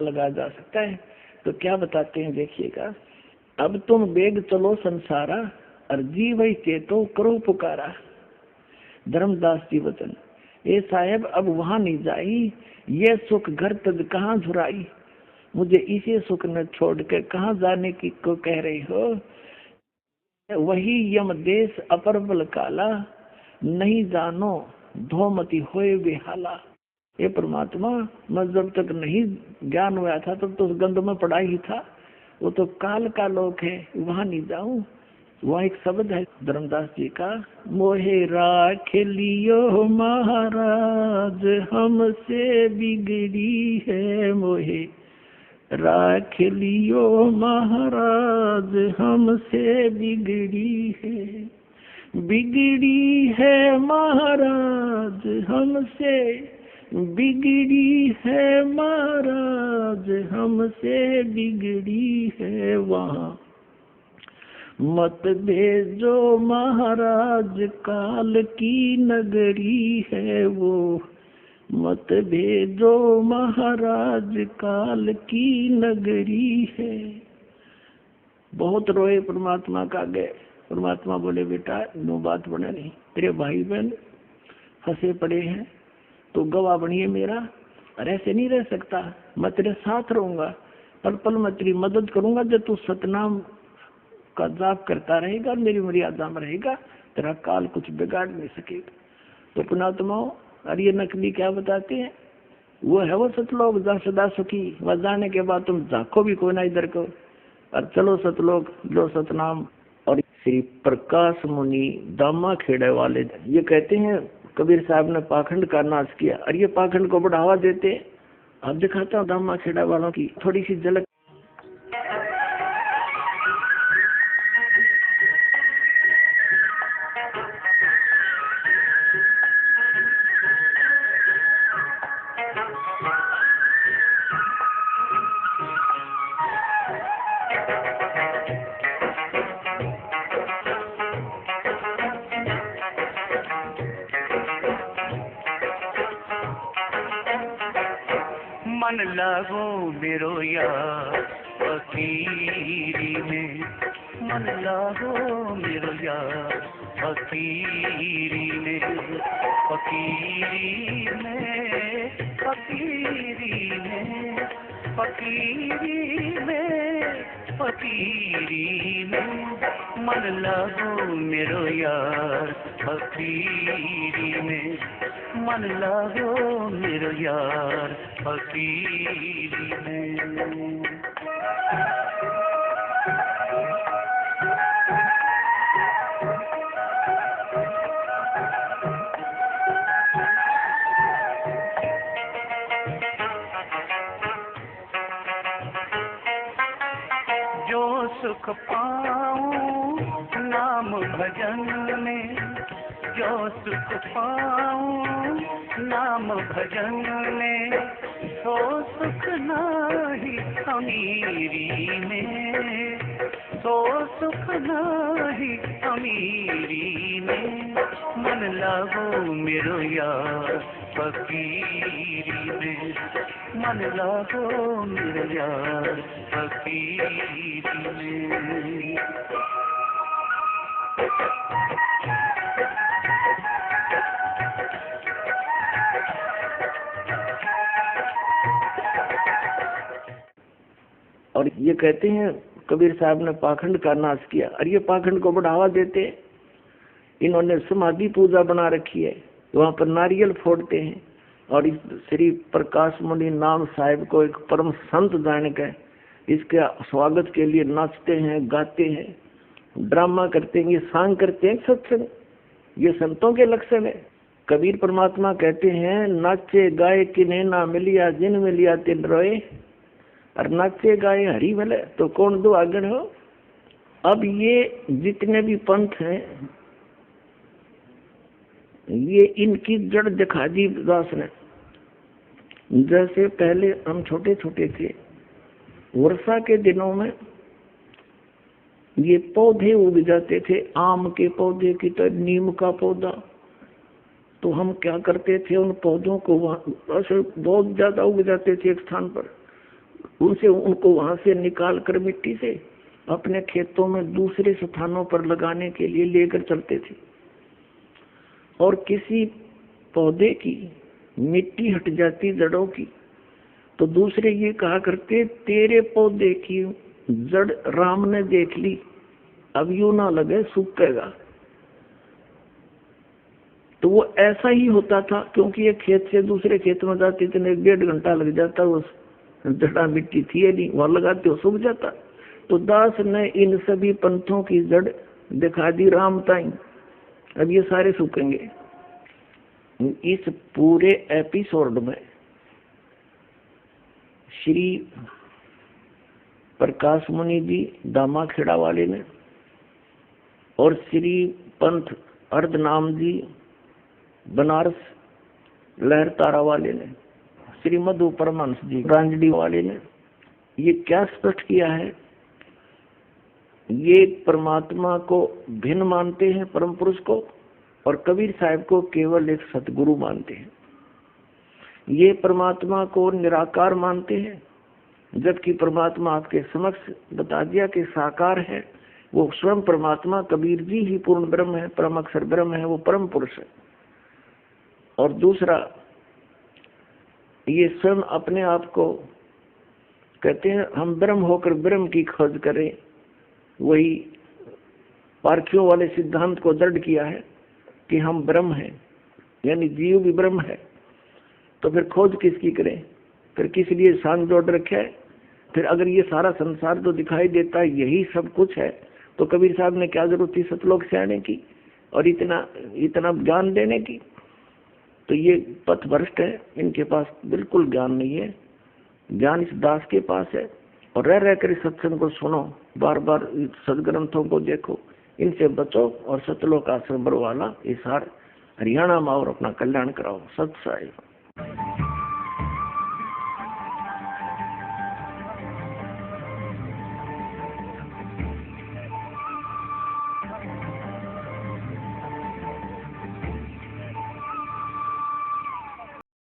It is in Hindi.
लगा जा सकता है। तो क्या बताते हैं देखिएगा, अब तुम बेग चलो संसारा, अर्जी वही चेतो करो पुकारा। धर्मदास जी वचन, ए साहेब अब वहां नहीं जाई, ये सुख घर तक कहाँ झुराई। मुझे इसी सुख न छोड़ के कहाँ जाने की को कह रही हो। वही यम देश अपर बल काला, नहीं जानो धोमती होए बेहाला। ये परमात्मा, मैं जब तक नहीं ज्ञान हुआ था तब तो उस गंध में पड़ा ही था। वो तो काल का लोक है, वहां नहीं जाऊं। वह एक शब्द है धर्मदास जी का, मोहे राख लियो महाराज हमसे बिगड़ी है। मोहे राख लियो महाराज हमसे बिगड़ी है। बिगड़ी है महाराज हमसे, बिगड़ी है महाराज हमसे बिगड़ी है। वहाँ मत भेजो महाराज काल की नगरी है वो। मत भेजो महाराज काल की नगरी है। बहुत रोए परमात्मा का गए। परमात्मा बोले बेटा नो बात बने नहीं, तेरे भाई बहन फंसे पड़े हैं तो गवाह बनिए मेरा, और ऐसे नहीं रह सकता। मैं तेरे साथ रहूंगा, पल पल मैं तेरी मदद करूंगा। जब तू सतनाम का जाप करता रहेगा, मेरी मर्यादा में रहेगा, तेरा काल कुछ बिगाड़ नहीं सकेगा। तो पुणात्माओं, और ये नकली क्या बताते हैं, वो है वो सतलोक जहाँ सदा सुखी। वह जाने के बाद तुम झाँको भी कोई ना इधर को, और चलो सतलोक लो सतनाम। और श्री प्रकाश मुनि दामा खेड़े वाले ये कहते हैं, कबीर साहब ने पाखंड का नाश किया, और ये पाखंड को बढ़ावा देते। अब दिखाता हूँ दामा खेड़ा वालों की थोड़ी सी झलक। मन लागो मेरो यार फकीरी में, मन लागो मेरो यार फकीरी में। फकीरी में, फकीरी में, फकीरी में, फकीरी में। मन लागो मेरो यार फकीरी में, मन लागो मेरो यार फकीरी में। जो सुख पाऊं नाम भजन में, जो सुख पाऊं नाम भजन में, तो सुख नाही अमीरी में, तो सुख नाही अमीरी में। मन लागो मेरो यार फकीरी में, मन लागो मेरो यार फकीरी में। और ये कहते हैं कबीर साहब ने पाखंड का नाश किया, और ये पाखंड को बढ़ावा देते। इन्होंने समाधि पूजा बना रखी है, वहाँ पर नारियल फोड़ते हैं, और इस श्री प्रकाश मुनि नाम साहिब को एक परम संत जान के इसके स्वागत के लिए नाचते हैं, गाते हैं, ड्रामा करते हैं, ये सांग करते हैं सत्संग। ये संतों के लक्षण है। कबीर परमात्मा कहते हैं, नाचे गाए किन्हें ना मिलिया, जिन मिलिया तिन रोए। और नाचे गाए हरी भले, तो कौन दो आगन हो। अब ये जितने भी पंथ हैं, ये इनकी जड़ दिखा दी दास ने। जैसे पहले हम छोटे छोटे थे, वर्षा के दिनों में ये पौधे उग जाते थे, आम के पौधे की तरह, नीम का पौधा। तो हम क्या करते थे, उन पौधों को वहाँ बहुत ज्यादा उग जाते थे एक स्थान पर, उनसे उनको वहां से निकाल कर मिट्टी से अपने खेतों में दूसरे स्थानों पर लगाने के लिए लेकर चलते थे। और किसी पौधे की मिट्टी हट जाती जड़ों की तो दूसरे ये कहा करते, तेरे पौधे की जड़ राम ने देख ली, अब यूं ना लगे सूखेगा। तो वो ऐसा ही होता था, क्योंकि ये खेत से दूसरे खेत में जाते थे, 1.5 घंटा लग जाता, उस जड़ा मिट्टी थी नहीं, वहां लगाते हो सूख जाता। तो दास ने इन सभी पंथों की जड़ दिखा दी राम ताई, अब ये सारे सूखेंगे। इस पूरे एपिसोड में श्री प्रकाश मुनि जी दामाखेड़ा वाले ने और श्री पंथ अर्धनाम जी बनारस लहरतारा वाले ने, श्री मधु परमहंस जी रांजडी वाले ने ये क्या स्पष्ट किया है, ये परमात्मा को भिन्न मानते हैं परम पुरुष को, और कबीर साहब को केवल एक सतगुरु मानते हैं। ये परमात्मा को निराकार मानते हैं, जबकि परमात्मा आपके समक्ष बता दिया कि साकार है। वो स्वयं परमात्मा कबीर जी ही पूर्ण ब्रह्म है, परम अक्षर ब्रह्म है, वो परम पुरुष है। और दूसरा, ये स्वयं अपने आप को कहते हैं हम ब्रह्म होकर ब्रह्म की खोज करें, वही पारखियों वाले सिद्धांत को दृढ़ किया है कि हम ब्रह्म हैं, यानी जीव भी ब्रह्म है। तो फिर खोज किसकी करें, फिर किस लिए सांग जोड़ रखे है। फिर अगर ये सारा संसार तो दिखाई देता है यही सब कुछ है, तो कबीर साहब ने क्या जरूरत थी सतलोक से आने की और इतना ज्ञान देने की। तो ये पथ भ्रष्ट है, इनके पास बिल्कुल ज्ञान नहीं है, ज्ञान इस दास के पास है। और रह रहकर इस सत्संग को सुनो, बार बार सदग्रंथों को देखो, इनसे बचो और सतलोक आश्रम बरवाला इस हरियाणा में और अपना कल्याण कराओ। सत साहिब।